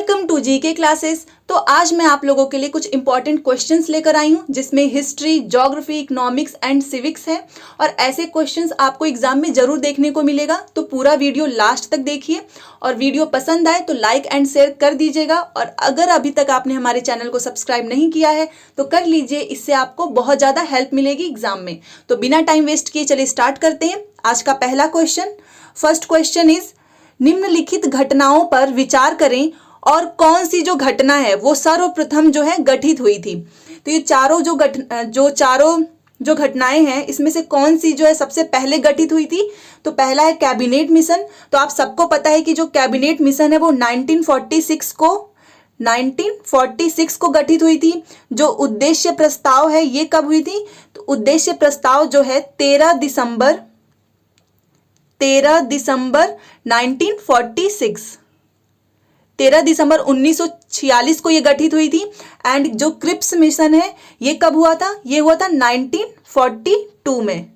Welcome to GK classes. तो आज मैं आप लोगों के लिए कुछ इंपॉर्टेंट क्वेश्चंस लेकर आई हूं, जिसमें history, geography, economics and civics है। और ऐसे क्वेश्चंस आपको एग्जाम में जरूर देखने को मिलेगा, तो पूरा वीडियो लास्ट तक देखिए। और वीडियो पसंद आए तो लाइक एंड शेयर कर दीजिएगा। और अगर अभी तक आपने हमारे चैनल को सब्सक्राइब नहीं किया है तो कर लीजिए, इससे आपको बहुत ज़्यादा हेल्प मिलेगी एग्जाम में। तो बिना टाइम वेस्ट किए चलिए स्टार्ट करते हैं। आज का पहला क्वेश्चन, फर्स्ट क्वेश्चन इज, निम्नलिखित घटनाओं पर विचार करें और कौन सी जो घटना है वो सर्वप्रथम जो है गठित हुई थी। तो ये चारों जो घटनाएं हैं, इसमें से कौन सी जो है सबसे पहले गठित हुई थी। तो पहला है कैबिनेट मिशन। तो आप सबको पता है कि जो कैबिनेट मिशन है वो 1946 को गठित हुई थी। जो उद्देश्य प्रस्ताव है ये कब हुई थी, तो उद्देश्य प्रस्ताव जो है 13 दिसंबर 1946 को ये गठित हुई थी। एंड जो क्रिप्स मिशन है ये कब हुआ था, ये हुआ था 1942 में।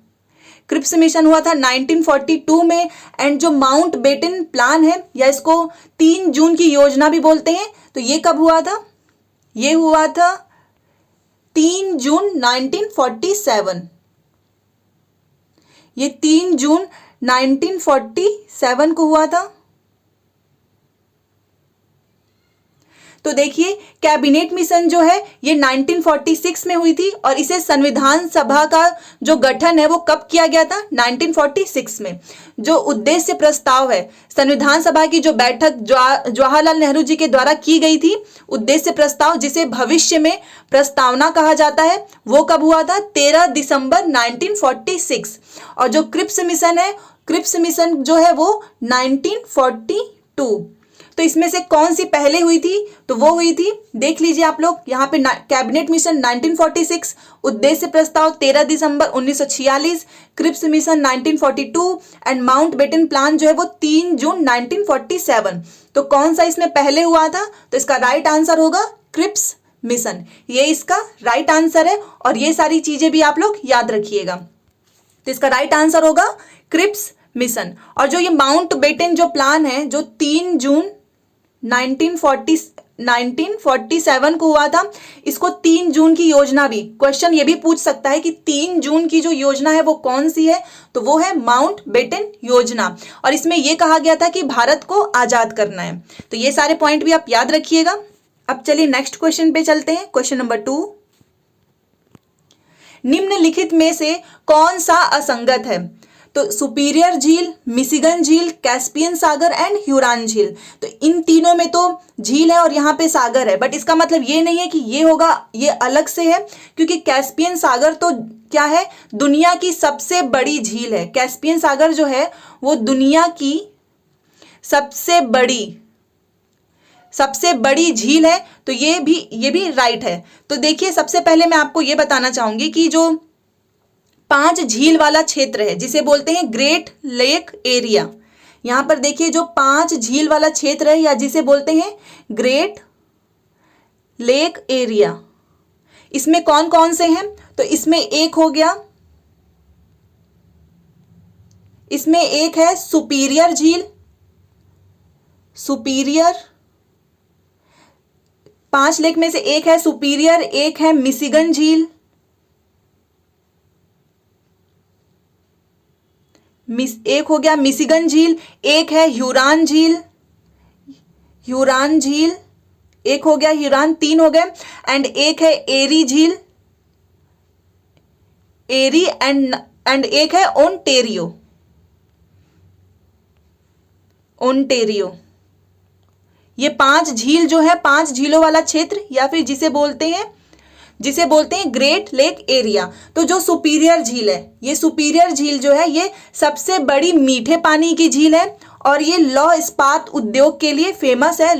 क्रिप्स मिशन हुआ था 1942 में। एंड जो माउंट बेटन प्लान है, या इसको 3 जून की योजना भी बोलते हैं, तो ये कब हुआ था, ये हुआ था 3 जून 1947। ये 3 जून 1947 को हुआ था। तो देखिए, कैबिनेट मिशन जो है ये 1946 में हुई थी, और इसे संविधान सभा का जो गठन है वो कब किया गया था, 1946 में। जो उद्देश्य प्रस्ताव है, संविधान सभा की जो बैठक जवाहरलाल नेहरू जी के द्वारा की गई थी, उद्देश्य प्रस्ताव जिसे भविष्य में प्रस्तावना कहा जाता है, वो कब हुआ था, 13 दिसंबर 1946। और जो क्रिप्स मिशन है, क्रिप्स मिशन जो है वो 1942। तो इसमें से कौन सी पहले हुई थी, तो वो हुई थी, देख लीजिए आप लोग यहाँ पे, कैबिनेट मिशन 1946, उद्देश्य प्रस्ताव 13 दिसंबर 1946, Cripps mission 1942 and Mountbatten plan जो है वो 3 जून 1947। तो कौन सा इसमें पहले हुआ था, तो इसका राइट आंसर होगा क्रिप्स मिशन। ये इसका राइट आंसर है, और ये सारी चीजें भी आप लोग याद रखिएगा। तो इसका राइट आंसर होगा क्रिप्स मिशन। और जो ये माउंट बेटन जो प्लान है, जो 3 जून 1947 को हुआ था, इसको 3 जून की योजना भी, क्वेश्चन ये भी पूछ सकता है कि 3 जून की जो योजना है वो कौन सी है, तो वो है माउंट बेटन योजना। और इसमें यह कहा गया था कि भारत को आजाद करना है। तो ये सारे पॉइंट भी आप याद रखिएगा। अब चलिए नेक्स्ट क्वेश्चन पे चलते हैं। क्वेश्चन नंबर 2, निम्नलिखित में से कौन सा असंगत है। तो सुपीरियर झील, मिशिगन झील, कैस्पियन सागर एंड ह्यूरॉन झील। तो इन तीनों में तो झील है और यहाँ पे सागर है, बट इसका मतलब ये नहीं है कि ये होगा, ये अलग से है, क्योंकि कैस्पियन सागर तो क्या है, दुनिया की सबसे बड़ी झील है। कैस्पियन सागर जो है वो दुनिया की सबसे बड़ी झील है। तो ये भी राइट है। तो देखिए, सबसे पहले मैं आपको ये बताना चाहूंगी कि जो 5 झील वाला क्षेत्र है, जिसे बोलते हैं ग्रेट लेक एरिया, यहां पर देखिए जो 5 झील वाला क्षेत्र है, या जिसे बोलते हैं ग्रेट लेक एरिया, इसमें कौन कौन से हैं, तो इसमें एक हो गया, इसमें एक है सुपीरियर झील, सुपीरियर, 5 लेक में से एक है सुपीरियर, एक है मिशिगन झील, एक हो गया मिशिगन झील, एक है ह्यूरॉन झील, एक हो गया ह्यूरॉन, 3 हो गए। एंड एक है एरी झील, एरी, एंड एक है ओंटेरियो। ये 5 झील जो है, 5 झीलों वाला क्षेत्र, या फिर जिसे बोलते हैं ग्रेट लेक एरिया। तो जो सुपीरियर झील है, ये सुपीरियर झील जो है ये सबसे बड़ी मीठे पानी की झील है, और ये लौह इस्पात उद्योग के लिए फेमस है,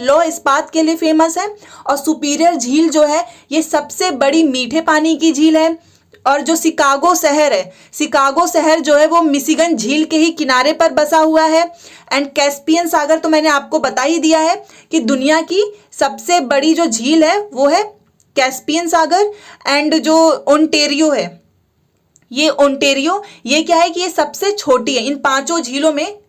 और सुपीरियर झील जो है ये सबसे बड़ी मीठे पानी की झील है। और जो शिकागो शहर है, शिकागो शहर जो है वो मिशिगन झील के ही किनारे पर बसा हुआ है। एंड कैस्पियन सागर तो मैंने आपको बता ही दिया है कि दुनिया की सबसे बड़ी जो झील है वो है कैस्पियन सागर। एंड जो ओंटेरियो है, ये ओंटेरियो, ये क्या है कि ये सबसे छोटी है इन 5 झीलों में,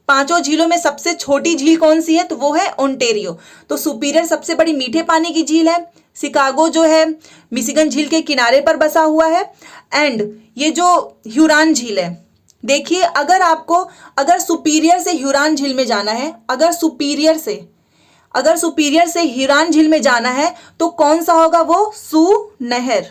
5 झीलों में सबसे छोटी झील कौन सी है? तो वो है ओंटेरियो। तो सुपीरियर सबसे बड़ी मीठे पानी की झील है। शिकागो जो है मिशिगन झील के किनारे पर बसा हुआ है। एंड ये जो ह्यूरॉन झील है, देखिए अगर सुपीरियर से ह्यूरॉन झील में जाना है, अगर सुपीरियर से ह्यूरॉन झील में जाना है तो कौन सा होगा? वो सू नहर।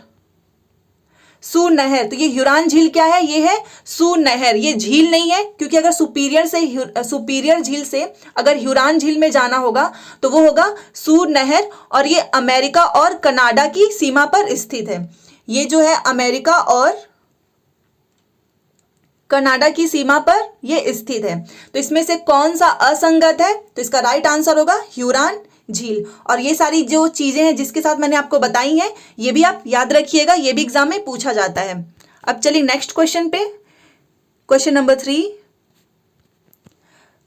तो ये ह्यूरॉन झील क्या है? ये है सू नहर। ये झील नहीं है, क्योंकि अगर सुपीरियर झील से अगर ह्यूरॉन झील में जाना होगा तो वो होगा सू नहर, और ये अमेरिका और कनाडा की सीमा पर स्थित है। ये जो है अमेरिका और कनाडा की सीमा पर ये स्थित है। तो इसमें से कौन सा असंगत है? तो इसका राइट आंसर होगा ह्यूरॉन झील। और ये सारी जो चीजें हैं जिसके साथ मैंने आपको बताई हैं, ये भी आप याद रखिएगा, ये भी एग्जाम में पूछा जाता है। अब चलिए नेक्स्ट क्वेश्चन पे, क्वेश्चन नंबर 3।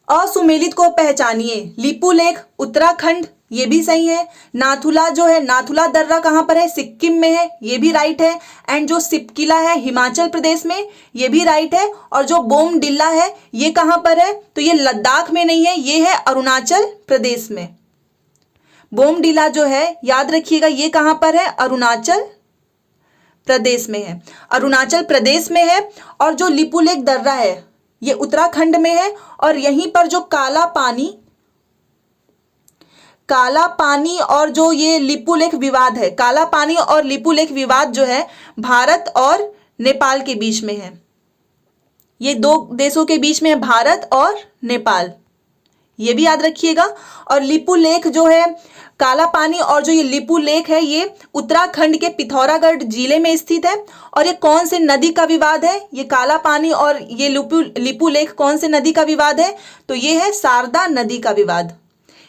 असुमेलित को पहचानिए। लिपुलेख उत्तराखंड, ये भी सही है। नाथुला जो है, नाथुला दर्रा कहाँ पर है? सिक्किम में है, ये भी राइट है। एंड जो सिपकिला है हिमाचल प्रदेश में, ये भी राइट है। और जो बोमडिल्ला है ये कहाँ पर है? तो ये लद्दाख में नहीं है, ये है अरुणाचल प्रदेश में। बोमडिला जो है याद रखिएगा, ये कहाँ पर है? अरुणाचल प्रदेश में है, अरुणाचल प्रदेश में है। और जो लिपुलेख दर्रा है ये उत्तराखंड में है। और यहीं पर जो काला पानी और जो ये लिपुलेख विवाद है, काला पानी और लिपुलेख विवाद जो है भारत और नेपाल के बीच में है। ये 2 देशों के बीच में है, भारत और नेपाल, ये भी याद रखिएगा। और लिपुलेख जो है, काला पानी और जो ये लिपुलेख है, ये उत्तराखंड के पिथौरागढ़ जिले में स्थित है। और ये कौन से नदी का विवाद है? ये काला पानी और ये लिपुलेख कौन से नदी का विवाद है? तो ये है शारदा नदी का विवाद,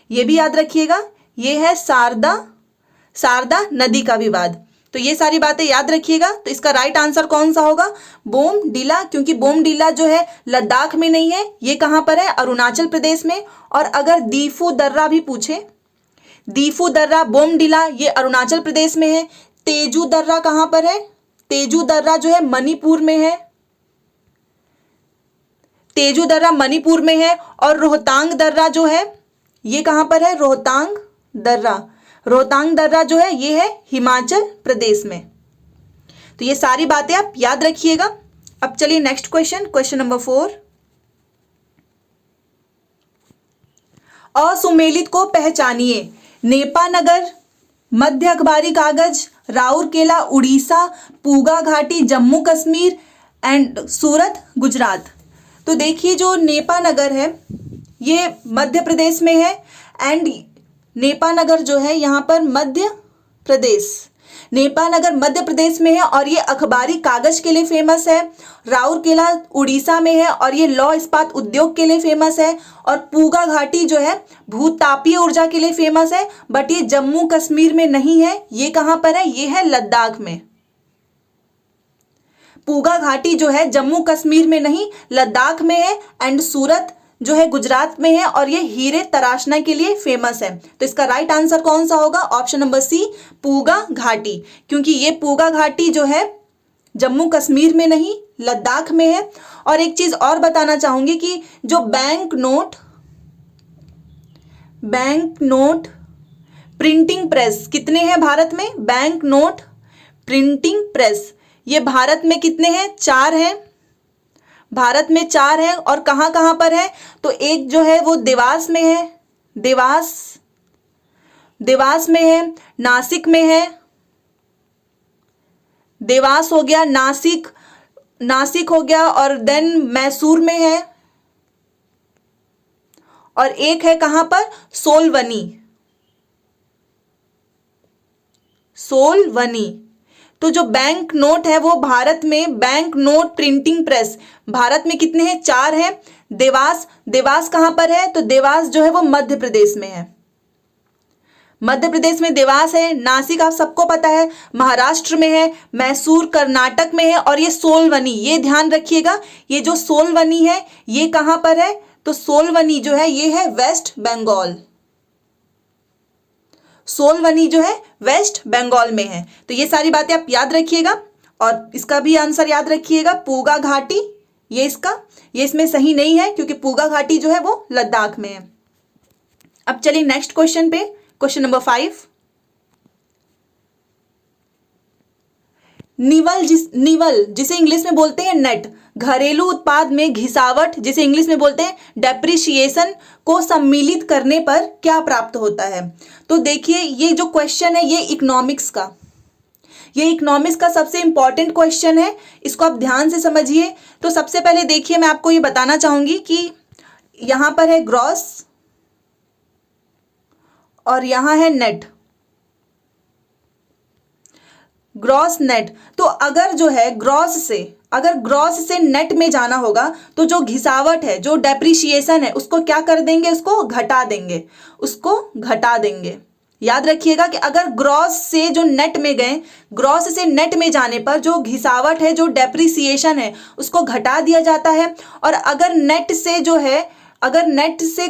ये भी याद रखिएगा, ये है शारदा नदी का विवाद। तो ये सारी बातें याद रखिएगा। तो इसका राइट आंसर कौन सा होगा? बोमडिला, क्योंकि बोमडिला जो है लद्दाख में नहीं है, ये कहाँ पर है? अरुणाचल प्रदेश में। और अगर दीफू दर्रा भी पूछे, दीफू दर्रा, बोमडिला ये अरुणाचल प्रदेश में है। तेजू दर्रा कहाँ पर है? तेजू दर्रा जो है मणिपुर में है, तेजू दर्रा मणिपुर में है। और रोहतांग दर्रा जो है ये कहाँ पर है? रोहतांग दर्रा जो है ये है हिमाचल प्रदेश में। तो ये सारी बातें आप याद रखिएगा। अब चलिए नेक्स्ट क्वेश्चन, क्वेश्चन नंबर 4। असुमेलित को पहचानिए। नेपानगर मध्य अखबारी कागज, राउरकेला उड़ीसा, पूगा घाटी जम्मू कश्मीर एंड सूरत गुजरात। तो देखिए जो नेपानगर है ये मध्य प्रदेश में है। एंड नेपानगर जो है यहाँ पर नेपानगर मध्य प्रदेश में है और ये अखबारी कागज के लिए फेमस है। राउरकेला उड़ीसा में है और ये लौह इस्पात उद्योग के लिए फेमस है। और पूगा घाटी जो है भूतापीय ऊर्जा के लिए फेमस है। बट ये जम्मू कश्मीर में नहीं है, ये कहाँ पर है? ये है लद्दाख में। पूगा घाटी जो है जम्मू कश्मीर में नहीं, लद्दाख में है। एंड सूरत जो है गुजरात में है और ये हीरे तराशना के लिए फेमस है। तो इसका राइट आंसर कौन सा होगा? ऑप्शन नंबर सी, पूगा घाटी, क्योंकि ये पूगा घाटी जो है जम्मू कश्मीर में नहीं, लद्दाख में है। और एक चीज और बताना चाहूंगी कि जो बैंक नोट प्रिंटिंग प्रेस कितने हैं भारत में? बैंक नोट प्रिंटिंग प्रेस ये भारत में कितने हैं? 4 हैं। भारत में 4 है। और कहाँ कहाँ पर है? तो एक जो है वो देवास में है, देवास में है, नासिक में है, देवास हो गया, नासिक हो गया, और देन मैसूर में है। और एक है कहाँ पर? सोलवनी। तो जो बैंक नोट है वो भारत में bank note printing press Bharat में कितने हैं? 4 हैं। देवास कहाँ पर है? तो देवास जो है वो मध्य प्रदेश में है, मध्य प्रदेश में देवास है। नासिक आप सबको पता है महाराष्ट्र में है, मैसूर कर्नाटक में है। और ये सोलवनी, ये ध्यान रखिएगा, ये जो सोलवनी है ये कहाँ पर है? तो सोलवनी जो है ये है वेस्ट बंगाल, सोलवनी जो है वेस्ट बंगाल में है। तो ये सारी बातें आप याद रखिएगा। और इसका भी आंसर याद रखिएगा, पूगा घाटी ये इसमें सही नहीं है क्योंकि पूगा घाटी जो है वो लद्दाख में है। अब चलिए नेक्स्ट क्वेश्चन पे, क्वेश्चन नंबर 5। निवल जिसे इंग्लिश में बोलते हैं नेट, घरेलू उत्पाद में घिसावट जिसे इंग्लिश में बोलते हैं डेप्रिसिएशन को सम्मिलित करने पर क्या प्राप्त होता है। तो देखिए ये जो क्वेश्चन है ये इकोनॉमिक्स का सबसे इंपॉर्टेंट क्वेश्चन है, इसको आप ध्यान से समझिए। तो सबसे पहले देखिए मैं आपको ये बताना चाहूंगी कि यहां पर है ग्रॉस और यहां है नेट, ग्रॉस नेट। तो अगर जो है ग्रॉस से नेट में जाना होगा तो जो घिसावट है, जो डेप्रिसिएशन है, उसको क्या कर देंगे, उसको घटा देंगे। याद रखिएगा कि अगर ग्रॉस से जो नेट में गए, ग्रॉस से नेट में जाने पर जो घिसावट है, जो डेप्रिसिएशन है, उसको घटा दिया जाता है। और अगर नेट से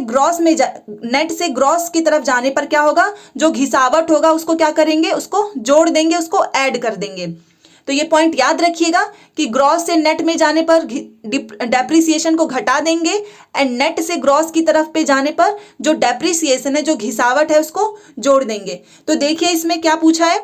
ग्रॉस की तरफ जाने पर क्या होगा, जो घिसावट होगा उसको क्या करेंगे, उसको जोड़ देंगे, उसको ऐड कर देंगे। तो ये पॉइंट याद रखिएगा कि ग्रॉस से नेट में जाने पर डेप्रिसिएशन को घटा देंगे एंड नेट से ग्रॉस की तरफ पे जाने पर जो डेप्रिसिएशन है, जो घिसावट है, उसको जोड़ देंगे। तो देखिए इसमें क्या पूछा है,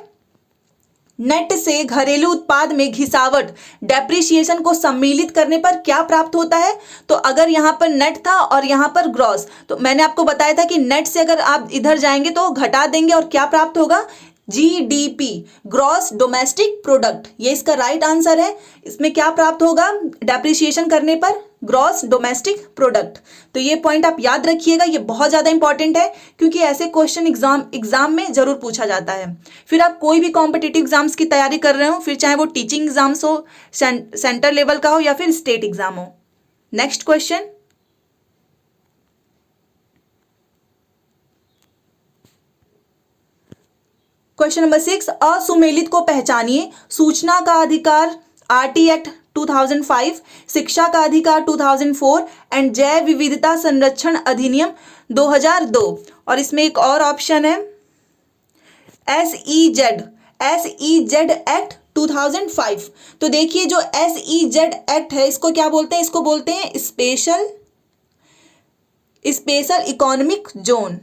नेट से घरेलू उत्पाद में घिसावट डेप्रिसिएशन को सम्मिलित करने पर क्या प्राप्त होता है। तो अगर यहां पर नेट था और यहां पर ग्रॉस, तो मैंने आपको बताया था कि नेट से अगर आप इधर जाएंगे तो घटा देंगे और क्या प्राप्त होगा, जीडीपी, ग्रॉस डोमेस्टिक प्रोडक्ट, ये इसका राइट आंसर है। इसमें क्या प्राप्त होगा डेप्रिसिएशन करने पर, ग्रॉस डोमेस्टिक प्रोडक्ट। तो ये पॉइंट आप याद रखिएगा, ये बहुत ज्यादा इंपॉर्टेंट है क्योंकि ऐसे क्वेश्चन एग्जाम में जरूर पूछा जाता है। फिर आप कोई भी कॉम्पिटिटिव एग्जाम्स की तैयारी कर रहे हो, फिर चाहे वो टीचिंग एग्जाम्स हो, सेंटर लेवल का हो या फिर स्टेट एग्जाम हो। नेक्स्ट क्वेश्चन, क्वेश्चन नंबर 6, असुमेलित को पहचानिए। सूचना का अधिकार आरटी एक्ट 2005, शिक्षा का अधिकार 2004 एंड जैव विविधता संरक्षण अधिनियम 2002। और इसमें एक और ऑप्शन है SEZ एक्ट 2005। तो देखिए जो SEZ एक्ट है इसको क्या बोलते हैं, इसको बोलते हैं स्पेशल इकोनॉमिक जोन,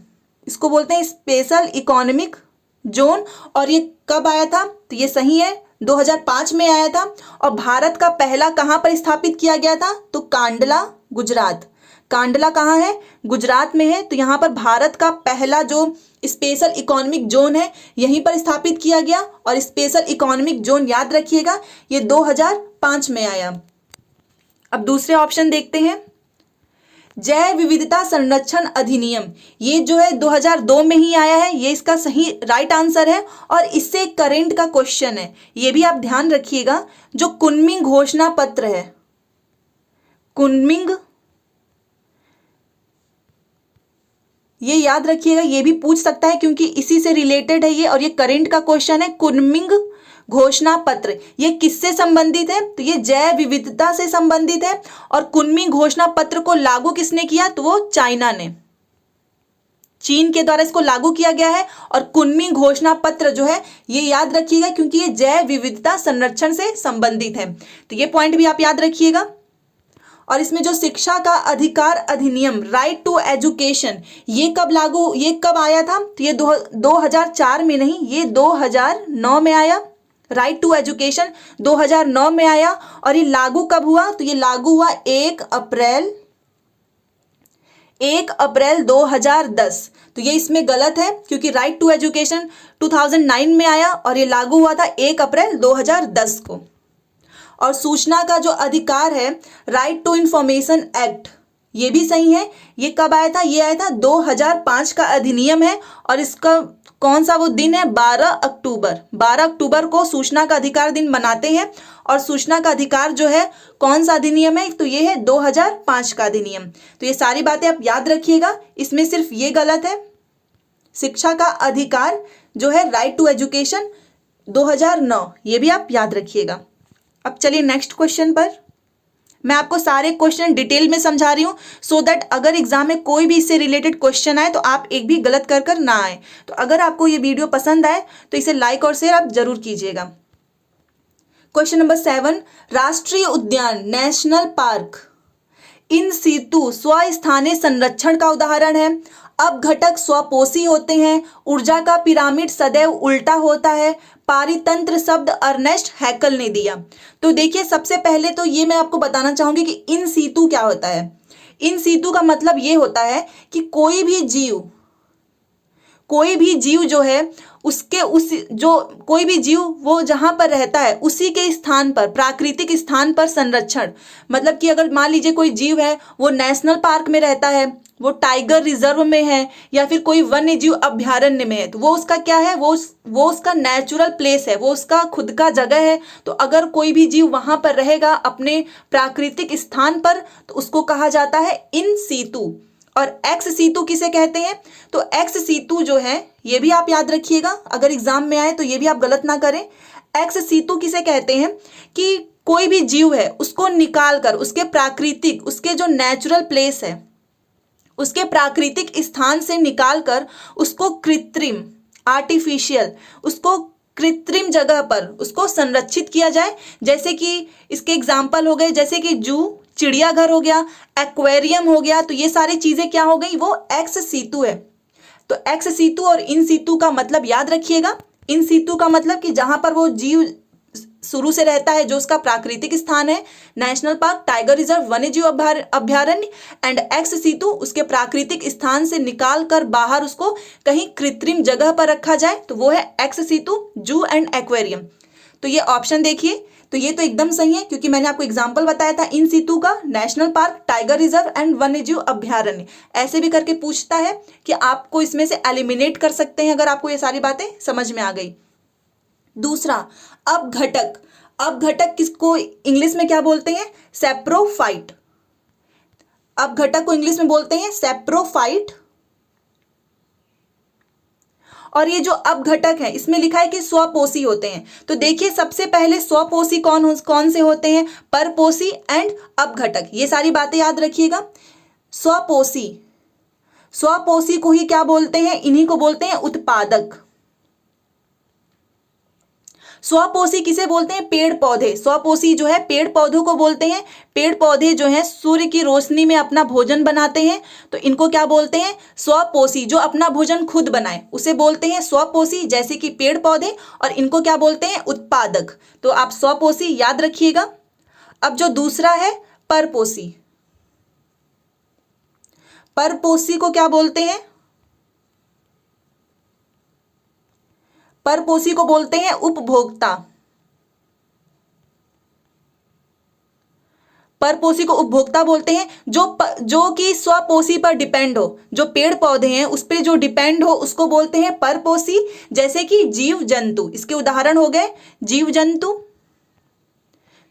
इसको बोलते हैं स्पेशल इकोनॉमिक जोन। और ये कब आया था, तो ये सही है 2005 में आया था। और भारत का पहला कहां पर स्थापित किया गया था, तो कांडला, गुजरात। कांडला कहां है, गुजरात में है। तो यहां पर भारत का पहला जो स्पेशल इकोनॉमिक जोन है यहीं पर स्थापित किया गया। और स्पेशल इकोनॉमिक जोन याद रखिएगा ये 2005 में आया। अब दूसरे ऑप्शन देखते हैं, जैव विविधता संरक्षण अधिनियम, ये जो है 2002 में ही आया है, ये इसका सही राइट आंसर है। और इससे करेंट का क्वेश्चन है, ये भी आप ध्यान रखिएगा। जो कुनमिंग घोषणा पत्र है, कुनमिंग, ये याद रखिएगा, ये भी पूछ सकता है क्योंकि इसी से रिलेटेड है ये, और ये करेंट का क्वेश्चन है। कुनमिंग घोषणा पत्र ये किससे संबंधित है, तो ये जैव विविधता से संबंधित है। और कुनमिंग घोषणा पत्र को लागू किसने किया, तो वो चाइना ने, चीन के द्वारा इसको लागू किया गया है। और कुनमिंग घोषणा पत्र जो है ये याद रखिएगा क्योंकि ये जैव विविधता संरक्षण से संबंधित है। तो ये पॉइंट भी आप याद रखिएगा। और इसमें जो शिक्षा का अधिकार अधिनियम, राइट टू एजुकेशन, ये कब आया था, तो ये 2004 में नहीं, ये 2009 में आया। राइट टू एजुकेशन 2009 में आया। और ये लागू कब हुआ, तो ये लागू हुआ 1 अप्रैल 2010। तो ये इसमें गलत है क्योंकि राइट टू एजुकेशन 2009 में आया और ये लागू हुआ था 1 अप्रैल 2010 को। और सूचना का जो अधिकार है, राइट टू इंफॉर्मेशन एक्ट, ये भी सही है। ये कब आया था, ये आया था 2005 का अधिनियम है। और इसका कौन सा वो दिन है, 12 अक्टूबर को सूचना का अधिकार दिन मनाते हैं। और सूचना का अधिकार जो है कौन सा अधिनियम है, तो ये है 2005 का अधिनियम। तो ये सारी बातें आप याद रखिएगा, इसमें सिर्फ ये गलत है। शिक्षा का अधिकार जो है राइट टू एजुकेशन 2009, ये भी आप याद रखिएगा। अब चलिए नेक्स्ट क्वेश्चन पर। मैं आपको सारे क्वेश्चन डिटेल में समझा रही हूँ सो दैट अगर एग्जाम में कोई भी इससे रिलेटेड क्वेश्चन आए तो आप एक भी गलत कर ना आए। तो अगर आपको ये वीडियो पसंद आए तो इसे लाइक और शेयर आप जरूर कीजिएगा। क्वेश्चन नंबर 7, राष्ट्रीय उद्यान नेशनल पार्क इन सीतु स्वस्थानीय संरक्षण का उदाहरण है। अपघटक स्वपोषी होते हैं। ऊर्जा का पिरामिड सदैव उल्टा होता है। पारितंत्र शब्द अर्नेस्ट हैकल ने दिया। तो देखिए, सबसे पहले तो ये मैं आपको बताना चाहूंगी कि इन सीतु क्या होता है। इन सीतु का मतलब ये होता है कि कोई भी जीव जो है उसके कोई भी जीव वो जहां पर रहता है उसी के स्थान पर, प्राकृतिक स्थान पर संरक्षण। मतलब कि अगर मान लीजिए कोई जीव है, वो नेशनल पार्क में रहता है, वो टाइगर रिजर्व में है, या फिर कोई वन्य जीव अभ्यारण्य में है, तो वो उसका क्या है, वो उसका नेचुरल प्लेस है, वो उसका खुद का जगह है। तो अगर कोई भी जीव वहां पर रहेगा अपने प्राकृतिक स्थान पर, तो उसको कहा जाता है इन सीतु। और एक्स सीतु किसे कहते हैं? तो एक्स सीतु जो है, ये भी आप याद रखिएगा, अगर एग्जाम में आए तो ये भी आप गलत ना करें। एक्स सीतु किसे कहते हैं कि कोई भी जीव है उसको निकाल कर उसके जो नेचुरल प्लेस है, उसके प्राकृतिक स्थान से निकाल कर उसको कृत्रिम जगह पर उसको संरक्षित किया जाए। जैसे कि इसके एग्जाम्पल हो गए, जैसे कि जू, चिड़ियाघर हो गया, एक्वेरियम हो गया। तो ये सारी चीजें क्या हो गई, वो एक्स सीतु है। तो एक्स सीतु और इन सीतु का मतलब याद रखिएगा। इन सीतु का मतलब कि जहां पर वो जीव शुरू से रहता है, जो उसका प्राकृतिक स्थान है, नेशनल पार्क, टाइगर रिजर्व, वन्य जीव अभ्यारण्य। एंड एक्स सीतु उसके प्राकृतिक स्थान से निकाल कर बाहर उसको कहीं कृत्रिम जगह पर रखा जाए, तो वो है एक्स सीतु, जू एंड एक्वेरियम। तो ये ऑप्शन देखिए, तो ये तो एकदम सही है, क्योंकि मैंने आपको एग्जाम्पल बताया था इन सीतु का, national park, tiger reserve and वन्य जीव अभ्यारण्य। ऐसे भी करके पूछता है कि आपको इसमें से एलिमिनेट कर सकते हैं अगर आपको ये सारी बातें समझ में आ गई। दूसरा, अपघटक किसको इंग्लिश में क्या बोलते हैं? सेप्रोफाइट। अपघटक को इंग्लिश में बोलते हैं सेप्रोफाइट। और ये जो अपघटक है, इसमें लिखा है कि स्वपोषी होते हैं। तो देखिए, सबसे पहले स्वपोषी कौन से होते हैं? परपोषी एंड अपघटक। ये सारी बातें याद रखिएगा। स्वपोषी को ही क्या बोलते हैं? इन्हीं को बोलते हैं उत्पादक। स्वपोषी किसे बोलते हैं? पेड़ पौधे। स्वपोषी जो है पेड़ पौधों को बोलते हैं। पेड़ पौधे जो हैं सूर्य की रोशनी में अपना भोजन बनाते हैं, तो इनको क्या बोलते हैं? स्वपोषी। जो अपना भोजन खुद बनाए उसे बोलते हैं स्वपोषी, जैसे कि पेड़ पौधे। और इनको क्या बोलते हैं? उत्पादक। तो आप स्वपोषी याद रखिएगा। अब जो दूसरा है परपोषी, परपोषी को क्या बोलते हैं? परपोषी को बोलते हैं उपभोक्ता। परपोषी को उपभोक्ता बोलते हैं। जो कि स्वपोषी पर डिपेंड हो, जो पेड़ पौधे हैं उस पर जो डिपेंड हो, उसको बोलते हैं परपोषी। जैसे कि जीव जंतु, इसके उदाहरण हो गए जीव जंतु।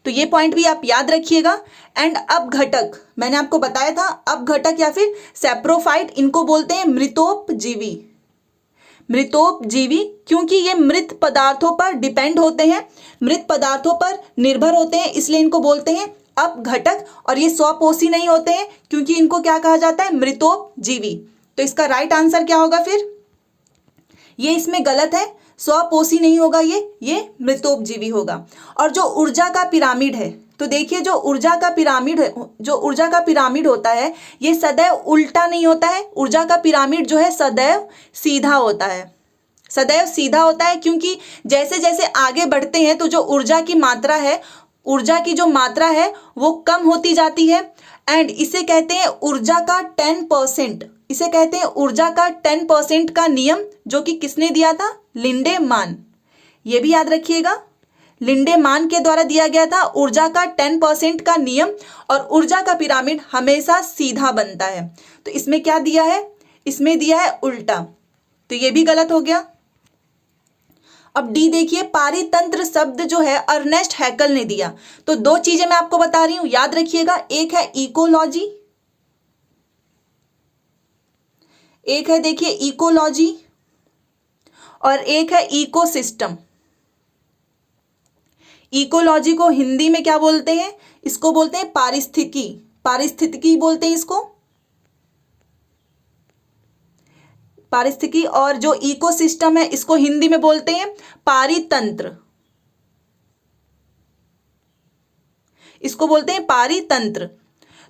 तो ये पॉइंट भी आप याद रखिएगा। एंड अपघटक, मैंने आपको बताया था, अपघटक या फिर सेप्रोफाइट, इनको बोलते हैं मृतोपजीवी। क्योंकि ये मृत पदार्थों पर डिपेंड होते हैं, मृत पदार्थों पर निर्भर होते हैं, इसलिए इनको बोलते हैं अपघटक। और ये स्वपोषी नहीं होते हैं, क्योंकि इनको क्या कहा जाता है? मृतोपजीवी। तो इसका राइट आंसर क्या होगा फिर? ये इसमें गलत है, स्वपोषी नहीं होगा, ये मृतोपजीवी होगा। और जो ऊर्जा का पिरामिड है, तो देखिए, जो ऊर्जा का पिरामिड होता है, ये सदैव उल्टा नहीं होता है। ऊर्जा का पिरामिड जो है सदैव सीधा होता है। क्योंकि जैसे जैसे आगे बढ़ते हैं तो जो ऊर्जा की जो मात्रा है वो कम होती जाती है। एंड इसे कहते हैं ऊर्जा का 10% का नियम, जो कि किसने दिया था? लिंडेमान। ये भी याद रखिएगा, लिंडेमान के द्वारा दिया गया था ऊर्जा का 10% का नियम। और ऊर्जा का पिरामिड हमेशा सीधा बनता है। तो इसमें क्या दिया है? इसमें दिया है उल्टा, तो ये भी गलत हो गया। अब डी देखिए, पारितंत्र शब्द जो है अर्नेस्ट हैकल ने दिया। तो दो चीजें मैं आपको बता रही हूं, याद रखिएगा। एक है इकोलॉजी, एक है देखिए इकोलॉजी, और एक है इकोसिस्टम। इकोलॉजी को हिंदी में क्या बोलते हैं? इसको बोलते हैं पारिस्थितिकी बोलते हैं इसको, पारिस्थितिकी। और जो इकोसिस्टम है इसको हिंदी में बोलते हैं पारितंत्र। इसको बोलते हैं पारितंत्र।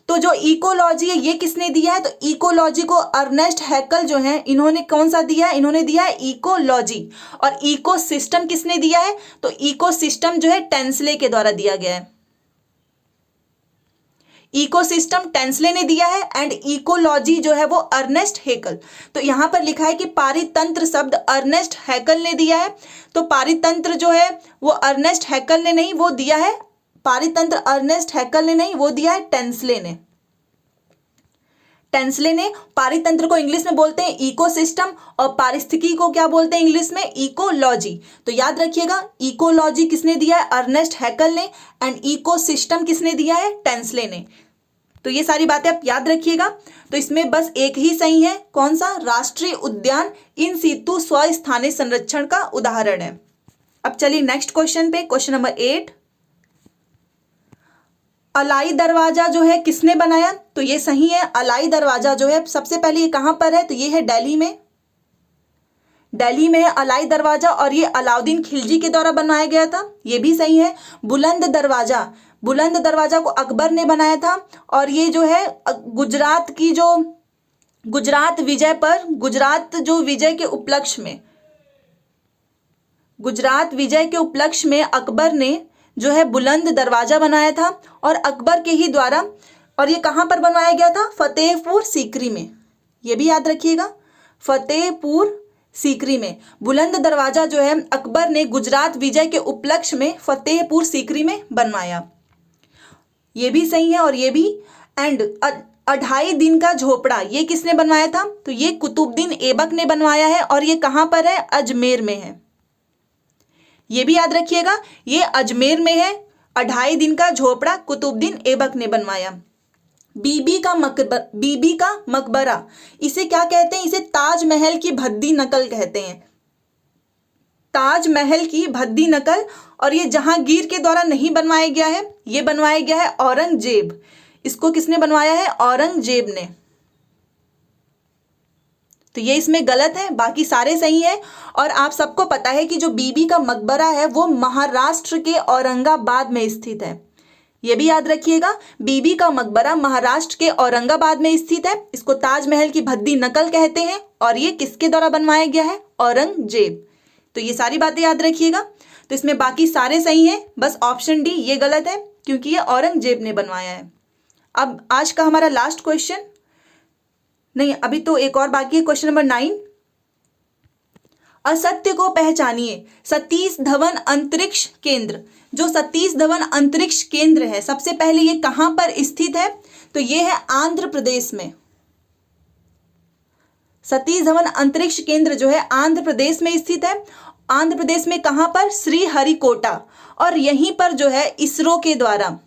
तो जो इकोलॉजी है ये किसने दिया है, तो इकोलॉजी को अर्नेस्ट हैकल जो है इन्होंने कौन सा दिया है, इन्होंने दिया है इकोलॉजी। और इकोसिस्टम किसने दिया है, तो इकोसिस्टम जो है टेंसले के द्वारा दिया गया है। इकोसिस्टम टेंसले ने दिया है एंड इकोलॉजी जो है वो अर्नेस्ट हैकल। तो यहां पर लिखा है कि पारितंत्र शब्द अर्नेस्ट हैकल ने दिया है। तो पारितंत्र जो है वो अर्नेस्ट हैकल ने नहीं, वो दिया है पारितंत्र अर्नेस्ट हैकल ने नहीं, वो दिया है टेंसले ने। टेंसले ने पारितंत्र को इंग्लिश में बोलते हैं इकोसिस्टम और पारिस्थितिकी को क्या बोलते हैं इंग्लिश में, इकोलॉजी। तो याद रखिएगा इकोलॉजी किसने दिया है, अर्नेस्ट हैकल ने, एंड इकोसिस्टम किसने दिया है, टेंसले ने। तो ये सारी बातें आप याद रखिएगा। तो इसमें बस एक ही सही है, कौन सा, राष्ट्रीय उद्यान इन सीतु स्वस्थानीय संरक्षण का उदाहरण है। अब चलिए नेक्स्ट क्वेश्चन पे, क्वेश्चन नंबर 8। अलाई दरवाजा जो है किसने बनाया, तो ये सही है। अलाई दरवाजा जो है सबसे पहले ये कहां पर है, तो ये है दिल्ली में। दिल्ली में है अलाई दरवाजा और ये अलाउद्दीन खिलजी के द्वारा बनाया गया था, ये भी सही है। बुलंद दरवाजा, बुलंद दरवाजा को अकबर ने बनाया था और ये जो है गुजरात की जो गुजरात विजय पर, गुजरात जो विजय के उपलक्ष्य में, गुजरात विजय के उपलक्ष्य में अकबर ने जो है बुलंद दरवाजा बनाया था और अकबर के ही द्वारा। और ये कहां पर बनवाया गया था, फतेहपुर सीकरी में। ये भी याद रखिएगा, फतेहपुर सीकरी में बुलंद दरवाजा जो है अकबर ने गुजरात विजय के उपलक्ष्य में फतेहपुर सीकरी में बनवाया, ये भी सही है। और ये भी एंड 2.5 दिन का झोपड़ा ये किसने बनवाया था, तो ये कुतुबुद्दीन ऐबक ने बनवाया है और ये कहां पर है, अजमेर में है। ये भी याद रखिएगा, ये अजमेर में है। 2.5 दिन का झोपड़ा कुतुबुद्दीन ऐबक ने बनवाया। बीबी का मकबरा इसे क्या कहते हैं, इसे ताजमहल की भद्दी नकल कहते हैं, ताजमहल की भद्दी नकल। और ये जहांगीर के द्वारा नहीं बनवाया गया है, ये बनवाया गया है औरंगजेब। इसको किसने बनवाया है, औरंगजेब ने। तो ये इसमें गलत है, बाकी सारे सही है। और आप सबको पता है कि जो बीबी का मकबरा है वो महाराष्ट्र के औरंगाबाद में स्थित है, ये भी याद रखिएगा। बीबी का मकबरा महाराष्ट्र के औरंगाबाद में स्थित है। इसको ताजमहल की भद्दी नकल कहते हैं और ये किसके द्वारा बनवाया गया है, औरंगजेब। तो ये सारी बातें याद रखिएगा। तो इसमें बाकी सारे सही हैं, बस ऑप्शन डी ये गलत है क्योंकि ये औरंगजेब ने बनवाया है। अब आज का हमारा लास्ट क्वेश्चन, नहीं अभी तो एक और बाकी है, क्वेश्चन नंबर 9। असत्य को पहचानिए, सतीश धवन अंतरिक्ष केंद्र। जो सतीश धवन अंतरिक्ष केंद्र है सबसे पहले ये कहां पर स्थित है, तो ये है आंध्र प्रदेश में। सतीश धवन अंतरिक्ष केंद्र जो है आंध्र प्रदेश में स्थित है। आंध्र प्रदेश में कहां पर, श्रीहरिकोटा। और यहीं पर जो है इसरो के द्वारा,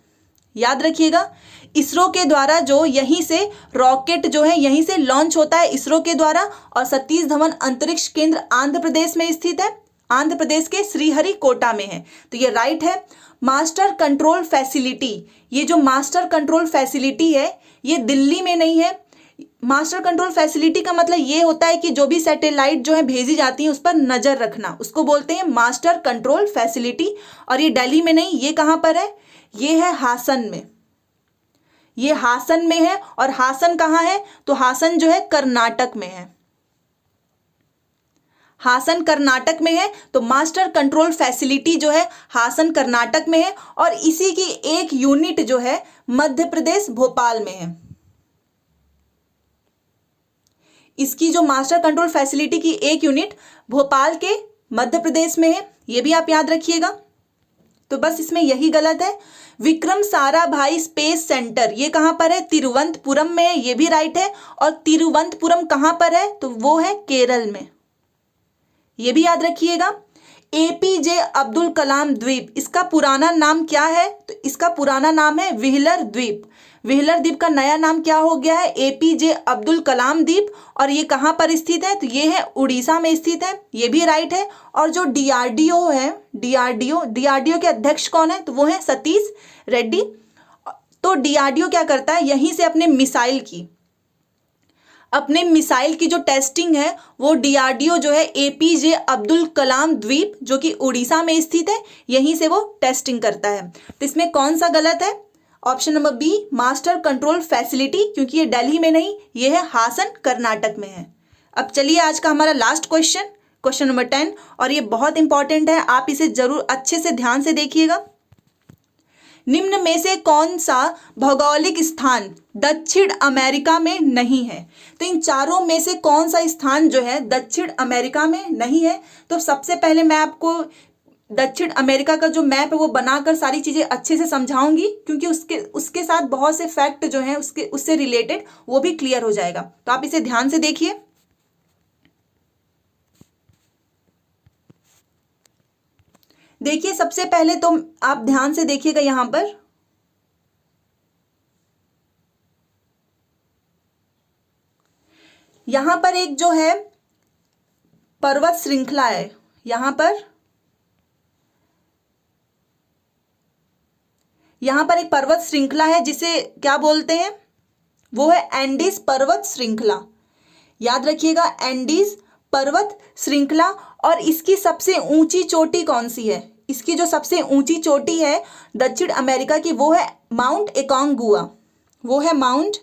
याद रखिएगा, इसरो के द्वारा जो यहीं से रॉकेट जो है यहीं से लॉन्च होता है इसरो के द्वारा। और सतीश धवन अंतरिक्ष केंद्र आंध्र प्रदेश में स्थित है, आंध्र प्रदेश के श्रीहरिकोटा में है। तो ये राइट है। मास्टर कंट्रोल फैसिलिटी, ये जो मास्टर कंट्रोल फैसिलिटी है ये दिल्ली में नहीं है। मास्टर कंट्रोल फैसिलिटी का मतलब ये होता है कि जो भी सैटेलाइट जो है भेजी जाती है उस पर नजर रखना, उसको बोलते हैं मास्टर कंट्रोल फैसिलिटी। और ये दिल्ली में नहीं, ये कहां पर है, ये है हासन में, ये हासन में है। और हासन कहां है, तो हासन जो है कर्नाटक में है, हासन कर्नाटक में है। तो मास्टर कंट्रोल फैसिलिटी जो है हासन कर्नाटक में है और इसी की एक यूनिट जो है मध्य प्रदेश भोपाल में है। इसकी जो मास्टर कंट्रोल फैसिलिटी की एक यूनिट भोपाल के मध्य प्रदेश में है, ये भी आप याद रखिएगा। तो बस इसमें यही गलत है। विक्रम साराभाई स्पेस सेंटर ये कहां पर है, तिरुवनंतपुरम में है, ये भी राइट है। और तिरुवनंतपुरम कहां पर है, तो वो है केरल में, ये भी याद रखिएगा। एपीजे अब्दुल कलाम द्वीप, इसका पुराना नाम क्या है, तो इसका पुराना नाम है व्हीलर द्वीप। व्हीलर द्वीप का नया नाम क्या हो गया है, एपीजे अब्दुल कलाम द्वीप। और ये कहां पर स्थित है, तो ये है उड़ीसा में स्थित है, ये भी राइट है। और जो डीआरडीओ है, डीआरडीओ के अध्यक्ष कौन है, तो वो है सतीश रेड्डी। तो डीआरडीओ क्या करता है, यहीं से अपने मिसाइल की जो टेस्टिंग है वो डीआरडीओ जो है एपीजे अब्दुल कलाम द्वीप जो कि उड़ीसा में स्थित है, यहीं से वो टेस्टिंग करता है। तो इसमें कौन सा गलत है, option number B master control facility, क्योंकि ये दिल्ली में नहीं, ये है हासन कर्नाटक में है। अब चलिए आज का हमारा लास्ट क्वेश्चन, क्वेश्चन नंबर 10, और ये बहुत इंपॉर्टेंट है, आप इसे जरूर अच्छे से ध्यान से देखिएगा। निम्न में से कौन सा भौगोलिक स्थान दक्षिण अमेरिका में नहीं है? तो इन चारों में से कौन सा स्थान जो है दक्षिण अमेरिका में नहीं है? तो सबसे पहले मैं आपको दक्षिण अमेरिका का जो मैप है वो बनाकर सारी चीजें अच्छे से समझाऊंगी, क्योंकि उसके साथ बहुत से फैक्ट जो हैं उससे रिलेटेड वो भी क्लियर हो जाएगा। तो आप इसे ध्यान से देखिए। देखिए सबसे पहले तो आप ध्यान से देखिएगा, यहां पर एक जो है पर्वत श्रृंखला है, यहां पर एक पर्वत श्रृंखला है जिसे क्या बोलते हैं, वो है एंडीज पर्वत श्रृंखला। याद रखिएगा, एंडीज पर्वत श्रृंखला। और इसकी सबसे ऊंची चोटी कौन सी है? इसकी जो सबसे ऊंची चोटी है दक्षिण अमेरिका की, वो है माउंट एकांगुआ, वो है माउंट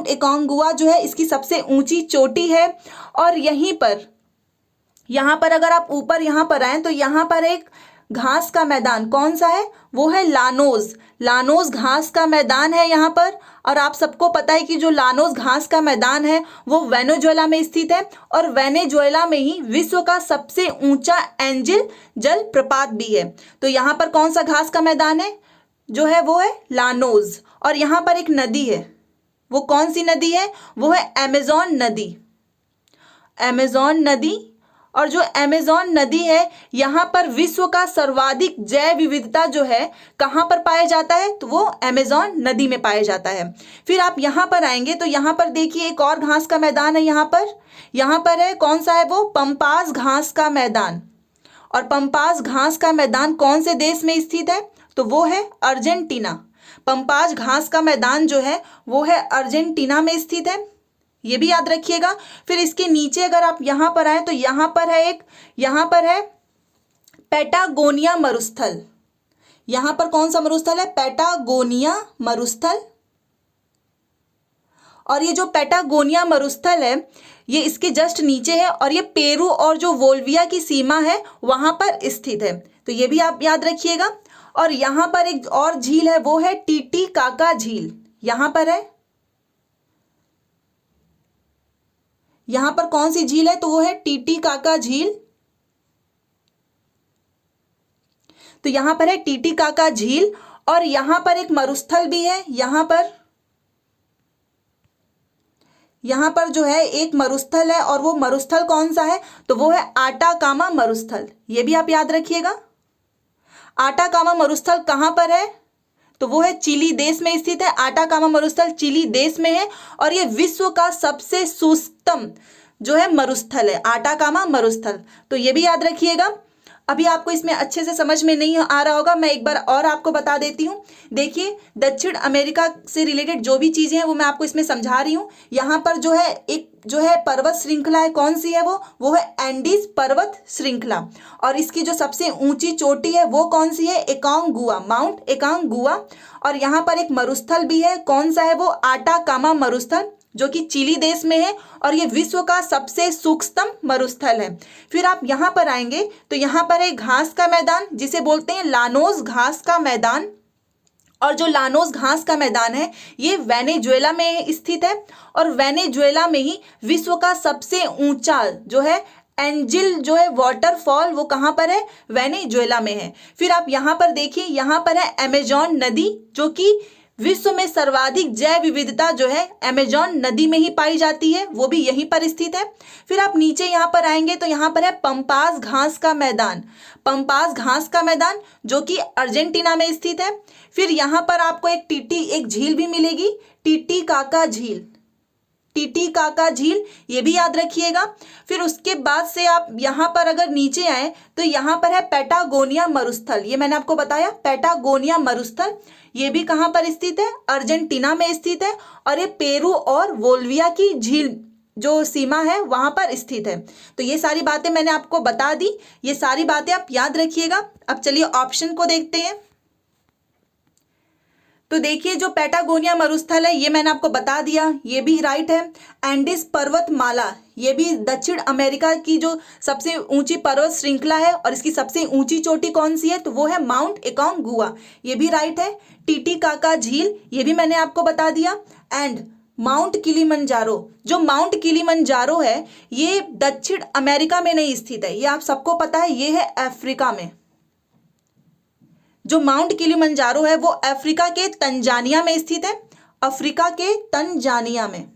एकांगुआ जो है इसकी सबसे ऊंची चोटी है। और यहां पर अगर आप ऊपर यहां पर आए तो यहां पर एक घास का मैदान कौन सा है, वो है लानोस घास का मैदान है यहाँ पर। और आप सबको पता है कि जो लानोस घास का मैदान है वो वेनेजुएला में स्थित है, और वेनेजुएला में ही विश्व का सबसे ऊंचा एंजिल जल प्रपात भी है। तो यहाँ पर कौन सा घास का मैदान है जो है, वो है लानोस। और यहाँ पर एक नदी है, वो कौन सी नदी है, वो है अमेजोन नदी। और जो अमेजोन नदी है यहाँ पर विश्व का सर्वाधिक जैव विविधता जो है कहाँ पर पाया जाता है, तो वो अमेजोन नदी में पाया जाता है। फिर आप यहाँ पर आएंगे तो यहाँ पर देखिए एक और घास का मैदान है, यहाँ पर है कौन सा है, वो पंपास घास का मैदान। और पंपास घास का मैदान कौन से देश में स्थित है, तो वो है अर्जेंटीना। पंपास घास का मैदान जो है वो है अर्जेंटीना में स्थित है, ये भी याद रखिएगा। फिर इसके नीचे अगर आप यहां पर आए तो यहां पर है पैटागोनिया मरुस्थल। यहां पर कौन सा मरुस्थल है, पैटागोनिया मरुस्थल। और ये जो पैटागोनिया मरुस्थल है ये इसके जस्ट नीचे है, और ये पेरू और जो बोल्विया की सीमा है वहां पर स्थित है, तो ये भी आप याद रखिएगा। और यहां पर एक और झील है, वो है टीटीकाका झील। यहां पर कौन सी झील है, तो वो है टीटीकाका झील। तो यहां पर है टीटीकाका झील। और यहां पर एक मरुस्थल भी है, यहां पर जो है एक मरुस्थल है, और वो मरुस्थल कौन सा है, तो वो है आटाकामा मरुस्थल। ये भी आप याद रखिएगा। आटाकामा मरुस्थल कहां पर है, तो वो है चिली देश में स्थित है। आटाकामा मरुस्थल चिली देश में है, और ये विश्व का सबसे शुष्कतम जो है मरुस्थल है, आटाकामा मरुस्थल। तो ये भी याद रखिएगा। अभी आपको इसमें अच्छे से समझ में नहीं आ रहा होगा, मैं एक बार और आपको बता देती हूँ। देखिए दक्षिण अमेरिका से रिलेटेड जो भी चीजें हैं वो मैं आपको इसमें समझा रही हूँ। यहाँ पर जो है एक जो है पर्वत श्रृंखला है, कौन सी है, वो है एंडीज पर्वत श्रृंखला। और इसकी जो सबसे ऊंची चोटी है वो कौन सी है, एकांगुआ, माउंट एकांगुआ। और यहाँ पर एक मरुस्थल भी है, कौन सा है, वो आटाकामा मरुस्थल, जो कि चिली देश में है, और ये विश्व का सबसे सूक्ष्म मरुस्थल है। फिर आप यहाँ पर आएंगे तो यहाँ पर है घास का मैदान जिसे बोलते हैं लानोस घास का मैदान। और जो लानोस घास का मैदान है ये वेनेजुएला में स्थित है, और वेनेजुएला में ही विश्व का सबसे ऊंचा जो है एंजिल जो है वाटरफॉल, वो कहाँ पर है, वेनेजुएला में है। फिर आप यहाँ पर देखिए, यहाँ पर है अमेजोन नदी, जो कि विश्व में सर्वाधिक जैव विविधता जो है अमेजोन नदी में ही पाई जाती है, वो भी यहीं पर स्थित है। फिर आप नीचे यहाँ पर आएंगे तो यहाँ पर है पंपास घास का मैदान, जो कि अर्जेंटीना में स्थित है। फिर यहाँ पर आपको एक झील भी मिलेगी, टीटीकाका झील, ये भी याद रखिएगा। फिर उसके बाद से आप यहाँ पर अगर नीचे आए तो यहाँ पर है पैटागोनिया मरुस्थल, ये मैंने आपको बताया पैटागोनिया मरुस्थल, ये भी कहाँ पर स्थित है, अर्जेंटीना में स्थित है। और ये पेरू और बोल्विया की झील जो सीमा है वहां पर स्थित है। तो ये सारी बातें मैंने आपको बता दी, ये सारी बातें आप याद रखिएगा। अब चलिए ऑप्शन को देखते हैं। तो देखिए जो पैटागोनिया मरुस्थल है ये मैंने आपको बता दिया, ये भी राइट है। एंडीज पर्वतमाला, ये भी दक्षिण अमेरिका की जो सबसे ऊंची पर्वत श्रृंखला है और इसकी सबसे ऊंची चोटी कौन सी है, तो वो है माउंट एकोंगुआ, ये भी राइट है। टीटीकाका झील, ये भी मैंने आपको बता दिया। एंड माउंट किलिमंजारो, जो माउंट किलिमंजारो है ये दक्षिण अमेरिका में नहीं स्थित है, ये आप सबको पता है, ये है अफ्रीका में। जो माउंट किलिमंजारो है वो अफ्रीका के तंजानिया में स्थित है, अफ्रीका के तंजानिया में।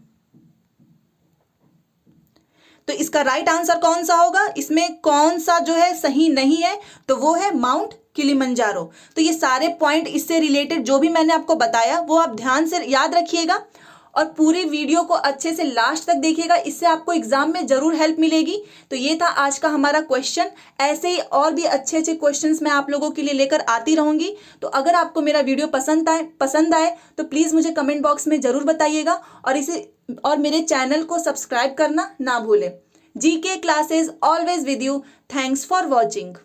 तो इसका राइट आंसर कौन सा होगा, इसमें कौन सा जो है सही नहीं है, तो वो है माउंट किलिमंजारो। तो ये सारे पॉइंट इससे रिलेटेड जो भी मैंने आपको बताया वो आप ध्यान से याद रखिएगा और पूरी वीडियो को अच्छे से लास्ट तक देखिएगा, इससे आपको एग्जाम में जरूर हेल्प मिलेगी। तो ये था आज का हमारा क्वेश्चन। ऐसे ही और भी अच्छे अच्छे क्वेश्चंस मैं आप लोगों के लिए लेकर आती रहूंगी। तो अगर आपको मेरा वीडियो पसंद आए तो प्लीज़ मुझे कमेंट बॉक्स में ज़रूर बताइएगा और मेरे चैनल को सब्सक्राइब करना ना भूलें। GK classes always with you. Thanks for watching.